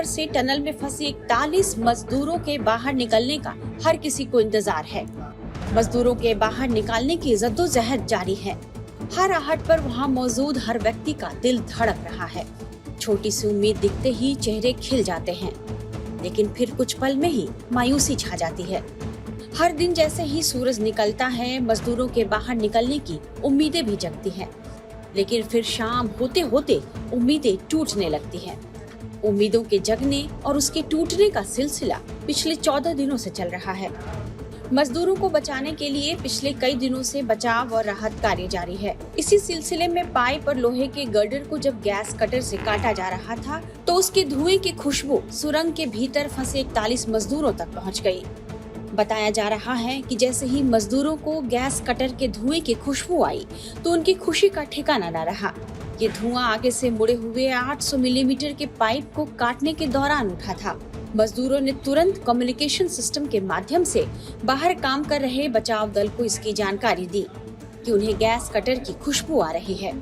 नवंबर से टनल में फंसे 41 मजदूरों के बाहर निकलने का हर किसी को इंतजार है। मजदूरों के बाहर निकालने की जद्दोजहद जारी है। हर आहट पर वहां मौजूद हर व्यक्ति का दिल धड़क रहा है। छोटी सी उम्मीद दिखते ही चेहरे खिल जाते हैं, लेकिन फिर कुछ पल में ही मायूसी छा जाती है। हर दिन जैसे ही सूरज निकलता है, मजदूरों के बाहर निकलने की उम्मीदें भी जगती हैं, लेकिन फिर शाम होते होते उम्मीदें टूटने लगती हैं। उम्मीदों के जगने और उसके टूटने का सिलसिला पिछले 14 दिनों से चल रहा है। मजदूरों को बचाने के लिए पिछले कई दिनों से बचाव और राहत कार्य जारी है। इसी सिलसिले में पाइप और लोहे के गर्डर को जब गैस कटर से काटा जा रहा था, तो उसके धुएं की खुशबू सुरंग के भीतर फंसे 41 मजदूरों तक पहुंच गई। बताया जा रहा है कि जैसे ही मजदूरों को गैस कटर के धुएं की खुशबू आई, तो उनकी खुशी का ठिकाना न रहा। ये धुआं आगे से मुड़े हुए 800 मिलीमीटर के पाइप को काटने के दौरान उठा था। मजदूरों ने तुरंत कम्युनिकेशन सिस्टम के माध्यम से बाहर काम कर रहे बचाव दल को इसकी जानकारी दी कि उन्हें गैस कटर की खुशबू आ रही है।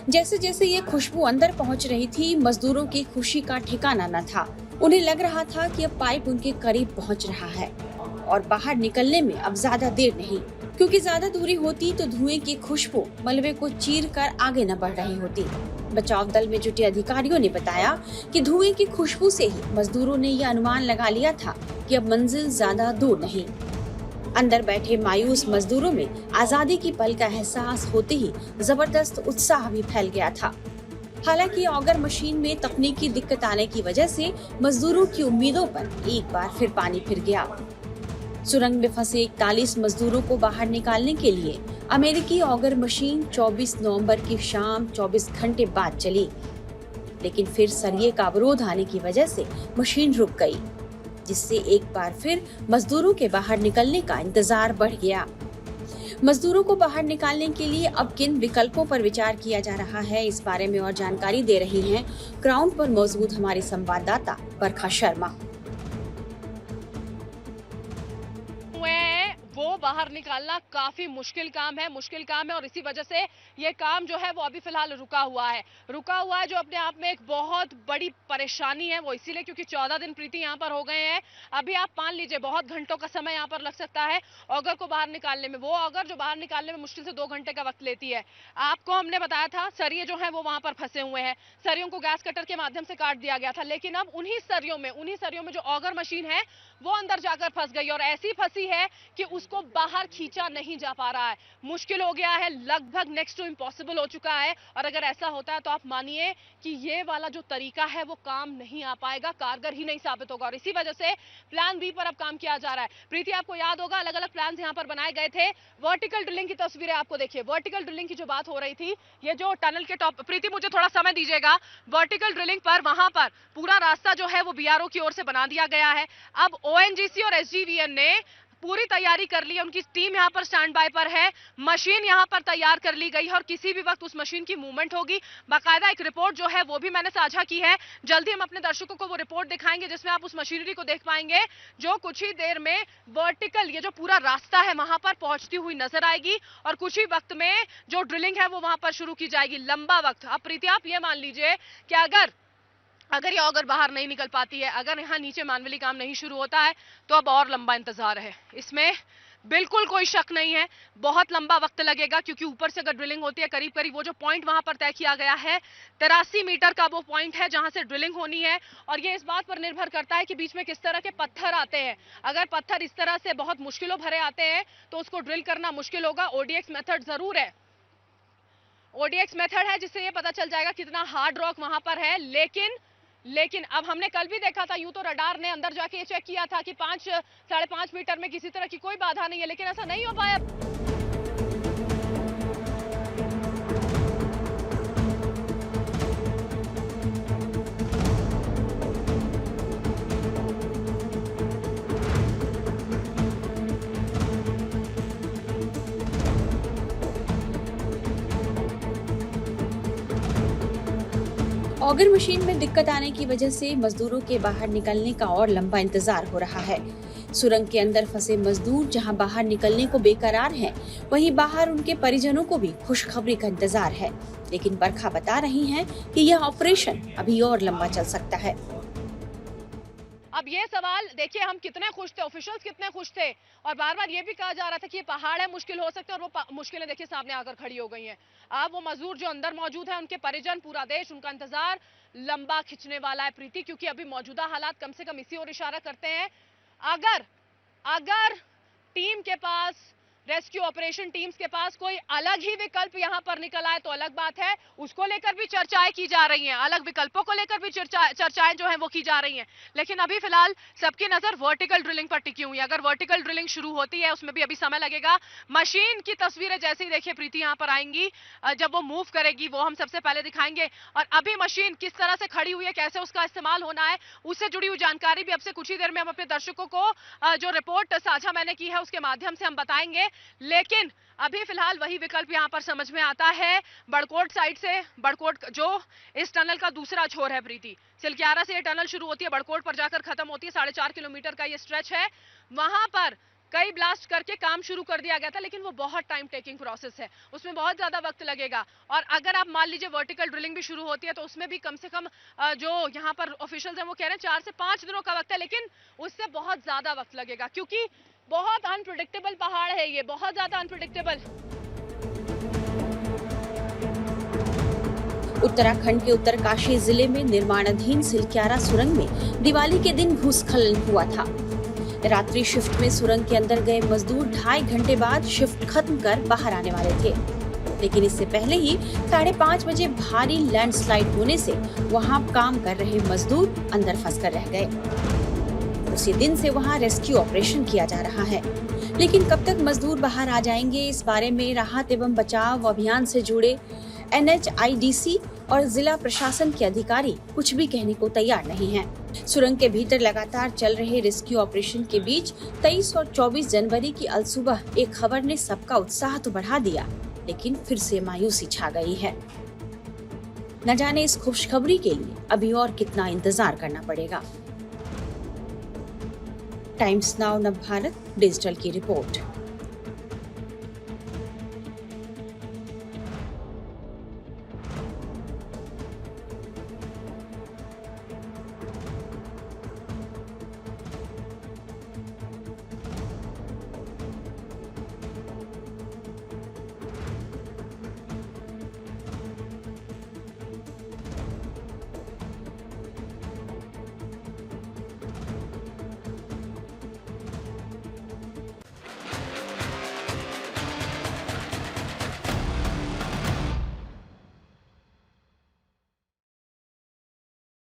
जैसे जैसे ये खुशबू अंदर पहुंच रही थी, मजदूरों की खुशी का ठिकाना न था। उन्हें लग रहा था कि अब पाइप उनके करीब पहुंच रहा है और बाहर निकलने में अब ज्यादा देर नहीं, क्योंकि ज्यादा दूरी होती तो धुएं की खुशबू मलबे को चीर कर आगे न बढ़ रही होती। बचाव दल में जुटे अधिकारियों ने बताया कि धुएं की खुशबू से ही मजदूरों ने यह अनुमान लगा लिया था कि अब मंजिल ज्यादा दूर नहीं। अंदर बैठे मायूस मजदूरों में आजादी की पल का एहसास होते ही जबरदस्त उत्साह भी फैल गया था। हालांकि ऑगर मशीन में तकनीकी दिक्कत आने की वजह से मजदूरों की उम्मीदों पर एक बार फिर पानी फिर गया। सुरंग में फंसे 41 मजदूरों को बाहर निकालने के लिए अमेरिकी ऑगर मशीन 24 नवंबर की शाम 24 घंटे बाद चली, लेकिन फिर सरिये का अवरोध आने की वजह से मशीन रुक गई, जिससे एक बार फिर मजदूरों के बाहर निकलने का इंतजार बढ़ गया। मजदूरों को बाहर निकालने के लिए अब किन विकल्पों पर विचार किया जा रहा है, इस बारे में और जानकारी दे रही हैं ग्राउंड पर मौजूद हमारी संवाददाता बरखा शर्मा। वो बाहर निकालना काफी मुश्किल काम है और इसी वजह से ये काम जो है वो अभी फिलहाल रुका हुआ है जो अपने आप में एक बहुत बड़ी परेशानी है। वो इसीलिए क्योंकि 14 दिन प्रीति यहाँ पर हो गए हैं। अभी आप मान लीजिए बहुत घंटों का समय यहाँ पर लग सकता है ऑगर को बाहर निकालने में। वो ऑगर जो बाहर निकालने में मुश्किल से 2 घंटे का वक्त लेती है। आपको हमने बताया था सरिये जो है वो वहां पर फंसे हुए हैं, सरियों को गैस कटर के माध्यम से काट दिया गया था, लेकिन अब उन्हीं सरियों में जो ऑगर मशीन है वो अंदर जाकर फंस गई और ऐसी फंसी है कि उसको बाहर खींचा नहीं जा पा रहा है। मुश्किल हो गया है, लगभग नेक्स्ट टू इम्पॉसिबल हो चुका है। और अगर ऐसा होता है तो आप मानिए कि ये वाला जो तरीका है वो काम नहीं आ पाएगा, कारगर ही नहीं साबित होगा। और इसी वजह से प्लान बी पर अब काम किया जा रहा है। प्रीति, आपको याद होगा अलग अलग प्लान यहाँ पर बनाए गए थे। वर्टिकल ड्रिलिंग की तस्वीरें आपको देखिए। वर्टिकल ड्रिलिंग की जो बात हो रही थी, ये जो टनल के टॉप, प्रीति मुझे थोड़ा समय दीजिएगा। वर्टिकल ड्रिलिंग पर वहां पर पूरा रास्ता जो है वो बीआरओ की ओर से बना दिया गया है। अब ओएनजीसी और एसजीवीएन ने पूरी तैयारी कर ली है। उनकी टीम यहाँ पर स्टैंड बाय पर है। मशीन यहाँ पर तैयार कर ली गई है और किसी भी वक्त उस मशीन की मूवमेंट होगी। बाकायदा एक रिपोर्ट जो है वो भी मैंने साझा की है। जल्दी हम अपने दर्शकों को वो रिपोर्ट दिखाएंगे जिसमें आप उस मशीनरी को देख पाएंगे जो कुछ ही देर में वर्टिकल ये जो पूरा रास्ता है वहां पर पहुंचती हुई नजर आएगी और कुछ ही वक्त में जो ड्रिलिंग है वो वहां पर शुरू की जाएगी। लंबा वक्त। अब प्रीति, आप ये मान लीजिए कि अगर ये ऑगर बाहर नहीं निकल पाती है, अगर यहाँ नीचे मैनुअली काम नहीं शुरू होता है, तो अब और लंबा इंतजार है। इसमें बिल्कुल कोई शक नहीं है, बहुत लंबा वक्त लगेगा, क्योंकि ऊपर से अगर ड्रिलिंग होती है करीब करीब वो जो पॉइंट वहां पर तय किया गया है 83 मीटर का वो पॉइंट है जहां से ड्रिलिंग होनी है। और ये इस बात पर निर्भर करता है कि बीच में किस तरह के पत्थर आते हैं। अगर पत्थर इस तरह से बहुत मुश्किलों भरे आते हैं तो उसको ड्रिल करना मुश्किल होगा। ओडीएक्स मेथड जरूर है, ओडीएक्स मेथड है जिससे ये पता चल जाएगा कितना हार्ड रॉक वहां पर है। लेकिन अब हमने कल भी देखा था, यूं तो रडार ने अंदर जाके ये चेक किया था कि 5-5.5 मीटर में किसी तरह की कोई बाधा नहीं है, लेकिन ऐसा नहीं हो पाया। ऑगर मशीन में दिक्कत आने की वजह से मजदूरों के बाहर निकलने का और लंबा इंतजार हो रहा है। सुरंग के अंदर फंसे मजदूर जहां बाहर निकलने को बेकरार हैं, वहीं बाहर उनके परिजनों को भी खुशखबरी का इंतजार है। लेकिन बरखा बता रही हैं कि यह ऑपरेशन अभी और लंबा चल सकता है। अब ये सवाल देखिए, हम कितने खुश थे, ऑफिशियल्स कितने खुश थे, और बार बार ये भी कहा जा रहा था कि ये पहाड़ है, मुश्किल हो सकते हैं, और वो मुश्किलें देखिए सामने आकर खड़ी हो गई हैं। अब वो मजदूर जो अंदर मौजूद है, उनके परिजन, पूरा देश, उनका इंतजार लंबा खिंचने वाला है प्रीति, क्योंकि अभी मौजूदा हालात कम से कम इसी ओर इशारा करते हैं। अगर टीम के पास, रेस्क्यू ऑपरेशन टीम्स के पास कोई अलग ही विकल्प यहां पर निकल आए तो अलग बात है, उसको लेकर भी चर्चाएं की जा रही हैं, अलग विकल्पों को लेकर भी चर्चाएं जो हैं वो की जा रही हैं। लेकिन अभी फिलहाल सबकी नजर वर्टिकल ड्रिलिंग पर टिकी हुई है। अगर वर्टिकल ड्रिलिंग शुरू होती है, उसमें भी अभी समय लगेगा। मशीन की तस्वीरें जैसे ही देखिए प्रीति यहां पर आएंगी, जब वो मूव करेगी वो हम सबसे पहले दिखाएंगे। और अभी मशीन किस तरह से खड़ी हुई है, कैसे उसका इस्तेमाल होना है, उससे जुड़ी हुई जानकारी भी अब से कुछ ही देर में हम अपने दर्शकों को जो रिपोर्ट साझा मैंने की है उसके माध्यम से हम बताएंगे। लेकिन अभी फिलहाल वही विकल्प यहां पर समझ में आता है बड़कोट साइड से। बड़कोट जो इस टनल का दूसरा छोर है प्रीति, सिलक्यारा से ये टनल शुरू होती है, बड़कोट पर जाकर खत्म होती है। 4.5 किलोमीटर का ये स्ट्रेच है। वहां पर कई ब्लास्ट करके काम शुरू कर दिया गया था, लेकिन वो बहुत टाइम टेकिंग प्रोसेस है, उसमें बहुत ज्यादा वक्त लगेगा। और अगर आप मान लीजिए वर्टिकल ड्रिलिंग भी शुरू होती है तो उसमें भी कम से कम जो यहाँ पर ऑफिशियल्स हैं वो कह रहे हैं 4 से 5 दिनों का वक्त है, लेकिन उससे बहुत ज्यादा वक्त लगेगा, क्योंकि बहुत अनप्रिडिक्टेबल पहाड़ है ये, बहुत ज्यादा अनप्रिडिक्टेबल। उत्तराखंड के उत्तरकाशी जिले में निर्माणाधीन सिलक्यारा सुरंग में दिवाली के दिन भूस्खलन हुआ था। रात्रि शिफ्ट में सुरंग के अंदर गए मजदूर 2.5 घंटे बाद शिफ्ट खत्म कर बाहर आने वाले थे, लेकिन इससे पहले ही 5:30 बजे भारी लैंडस्लाइड होने से वहां काम कर रहे मजदूर अंदर फंसकर रह गए। उसी दिन से वहां रेस्क्यू ऑपरेशन किया जा रहा है, लेकिन कब तक मजदूर बाहर आ जाएंगे, इस बारे में राहत एवं बचाव अभियान से जुड़े NHIDC और जिला प्रशासन के अधिकारी कुछ भी कहने को तैयार नहीं हैं। सुरंग के भीतर लगातार चल रहे रेस्क्यू ऑपरेशन के बीच 23 और 24 जनवरी की अलसुबह एक खबर ने सबका उत्साह तो बढ़ा दिया, लेकिन फिर से मायूसी छा गई है। न जाने इस खुशखबरी के लिए अभी और कितना इंतजार करना पड़ेगा। टाइम्स नाउ नव भारत डिजिटल की रिपोर्ट।